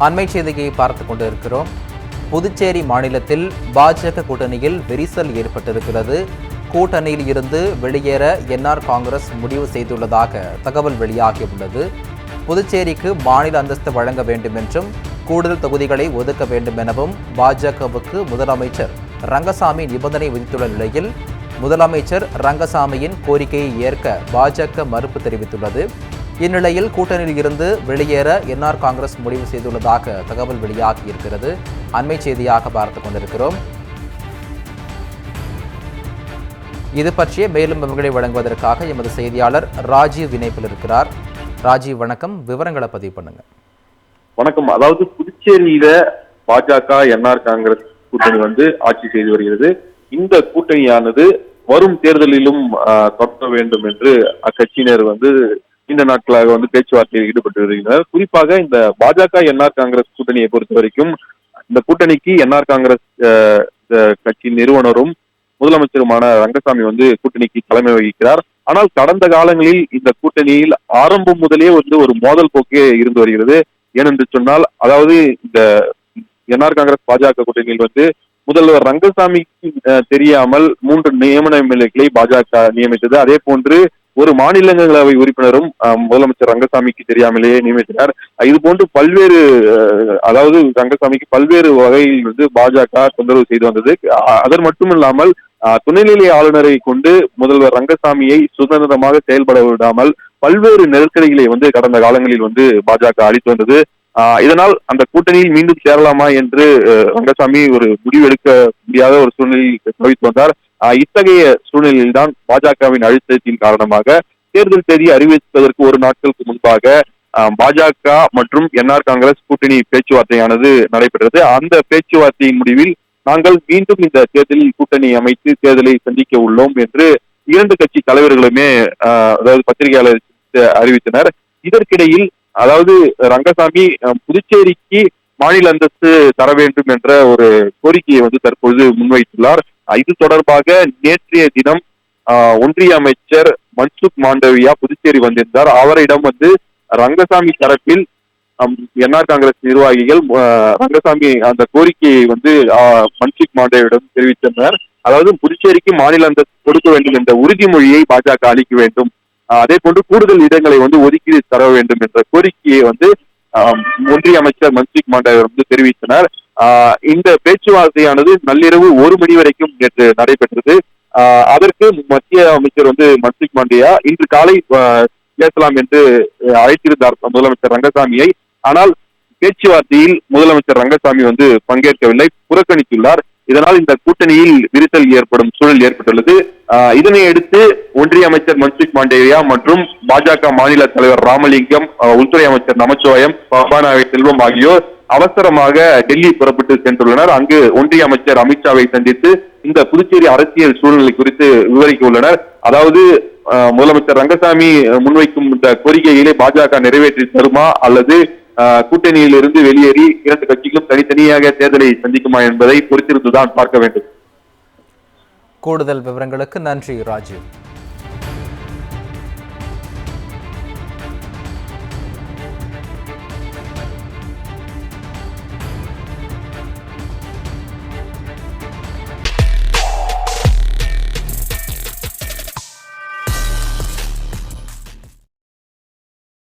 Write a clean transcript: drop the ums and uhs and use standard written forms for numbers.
அண்மை செய்தியை பார்த்துக் கொண்டிருக்கிறோம். புதுச்சேரி மாநிலத்தில் பாஜக கூட்டணியில் விரிசல் ஏற்பட்டிருக்கிறது. கூட்டணியில் இருந்து வெளியேற என்ஆர் காங்கிரஸ் முடிவு செய்துள்ளதாக தகவல் வெளியாகியுள்ளது. புதுச்சேரிக்கு மாநில அந்தஸ்து வழங்க வேண்டும் என்றும் கூடுதல் தொகுதிகளை ஒதுக்க வேண்டும் எனவும் பாஜகவுக்கு முதலமைச்சர் ரங்கசாமி நிபந்தனை விதித்துள்ள நிலையில் முதலமைச்சர் ரங்கசாமியின் கோரிக்கையை ஏற்க பாஜக மறுப்பு தெரிவித்துள்ளது. இந்நிலையில் கூட்டணியில் இருந்து வெளியேற என்ஆர் காங்கிரஸ் முடிவு செய்துள்ளதாக தகவல் வெளியாகியிருக்கிறது. அண்மை செய்தியாக பார்த்துக் கொண்டிருக்கிறோம். இது பற்றிய மேலும் விவரங்களை வழங்குவதற்காக எமது செய்தியாளர் ராஜீவ் இணைப்பில் இருக்கிறார். ராஜீவ் வணக்கம், விவரங்களை பதிவு பண்ணுங்க. வணக்கம். அதாவது புதுச்சேரியில பாஜக என்ஆர் காங்கிரஸ் கூட்டணி ஆட்சி செய்து வருகிறது. இந்த கூட்டணியானது வரும் தேர்தலிலும் தொடர வேண்டும் என்று அக்கட்சியினர் நீண்ட நாட்களாக பேச்சுவார்த்தையில் ஈடுபட்டு வருகின்றனர். குறிப்பாக இந்த பாஜக என்ஆர் காங்கிரஸ் கூட்டணியை பொறுத்த வரைக்கும் இந்த கூட்டணிக்கு என்ஆர் காங்கிரஸ் கட்சி நிறுவனரும் முதலமைச்சருமான ரங்கசாமி கூட்டணிக்கு தலைமை வகிக்கிறார். ஆனால் கடந்த காலங்களில் இந்த கூட்டணியில் ஆரம்பம் முதலே ஒரு மோதல் போக்கே இருந்து வருகிறது. ஏனென்று சொன்னால், அதாவது இந்த என்ஆர் காங்கிரஸ் பாஜக கூட்டணியில் முதல்வர் ரங்கசாமிக்கு தெரியாமல் 3 நியமன எம்எல்ஏக்களை பாஜக நியமித்தது. அதே போன்று ஒரு மாநிலங்களவை உறுப்பினரும் முதலமைச்சர் ரங்கசாமிக்கு தெரியாமலேயே நியமித்தார். இது போன்று பல்வேறு, அதாவது ரங்கசாமிக்கு பல்வேறு வகையில் பாஜக தொந்தரவு செய்து வந்தது. அதன் மட்டுமில்லாமல் துணைநிலை ஆளுநரை கொண்டு முதல்வர் ரங்கசாமியை சுதந்திரமாக செயல்பட விடாமல் பல்வேறு நெருக்கடிகளை கடந்த காலங்களில் பாஜக அளித்து வந்தது. இதனால் அந்த கூட்டணியில் மீண்டும் சேரலாமா என்று ரங்கசாமி ஒரு முடிவெடுக்க முடியாத ஒரு சூழ்நிலையில் தவித்து வந்தார். இத்தகைய சூழ்நிலையில்தான் பாஜகவின் அழுத்தத்தின் காரணமாக தேர்தல் தேதி அறிவிப்பதற்கு ஒரு நாட்களுக்கு முன்பாக பாஜக மற்றும் என்ஆர் காங்கிரஸ் கூட்டணி பேச்சுவார்த்தையானது நடைபெற்றது. அந்த பேச்சுவார்த்தையின் முடிவில் நாங்கள் மீண்டும் இந்த தேர்தலில் கூட்டணி அமைத்து தேர்தலை சந்திக்க உள்ளோம் என்று 2 கட்சி தலைவர்களுமே அதாவது பத்திரிகையாளர் அறிவித்தனர். இதற்கிடையில் அதாவது ரங்கசாமி புதுச்சேரிக்கு மாநில அந்தஸ்து தர வேண்டும் என்ற ஒரு கோரிக்கையை தற்பொழுது முன்வைத்துள்ளார். இது தொடர்பாக நேற்றைய தினம் ஒன்றிய அமைச்சர் மன்சுக் மாண்டவியா புதுச்சேரி வந்திருந்தார். அவரிடம் ரங்கசாமி தரப்பில் என்ஆர் காங்கிரஸ் நிர்வாகிகள் ரங்கசாமி அந்த கோரிக்கையை மன்சுக் மாண்டவியிடம் தெரிவித்தனர். அதாவது புதுச்சேரிக்கு மாநில அந்தஸ்து கொடுக்க வேண்டும் என்ற உறுதிமொழியை பாஜக அளிக்க வேண்டும், அதே போன்று கூடுதல் இடங்களை ஒதுக்கீடு தர வேண்டும் என்ற கோரிக்கையை ஒன்றிய அமைச்சர் மன்சுக் மாண்டவியிடம் தெரிவித்தனர். இந்த பேச்சுவார்த்தையானது நள்ளிரவு 1 மணி வரைக்கும் நேற்று நடைபெற்றது. அதற்கு மத்திய அமைச்சர் மன்சுக் மாண்டவியா இன்று காலை பேசலாம் என்று அழைத்திருந்தார் முதலமைச்சர் ரங்கசாமியை. ஆனால் பேச்சுவார்த்தையில் முதலமைச்சர் ரங்கசாமி பங்கேற்கவில்லை, புறக்கணித்துள்ளார். இதனால் இந்த கூட்டணியில் விரிசல் ஏற்படும் சூழல் ஏற்பட்டுள்ளது. இதனை அடுத்து ஒன்றிய அமைச்சர் மன்சுக் மாண்டவியா மற்றும் பாஜக மாநில தலைவர் ராமலிங்கம், உள்துறை அமைச்சர் நமச்சிவாயம், பவானாவை செல்வம் ஆகியோர் அவசரமாக டெல்லி புறப்பட்டு சென்றுள்ளனர். அங்கு ஒன்றிய அமைச்சர் அமித்ஷாவை சந்தித்து இந்த புதுச்சேரி அரசியல் சூழ்நிலை குறித்து விவரிக்க உள்ளனர். அதாவது முதலமைச்சர் ரங்கசாமி முன்வைக்கும் இந்த கோரிக்கைகளை பாஜக நிறைவேற்றி தருமா அல்லது கூட்டணியில் இருந்து வெளியேறி 2 கட்சிகளும் தனித்தனியாக தேர்தலை சந்திக்குமா என்பதை பொறுத்திருந்துதான் பார்க்க வேண்டும். கூடுதல் விவரங்களுக்கு நன்றி ராஜீவ்.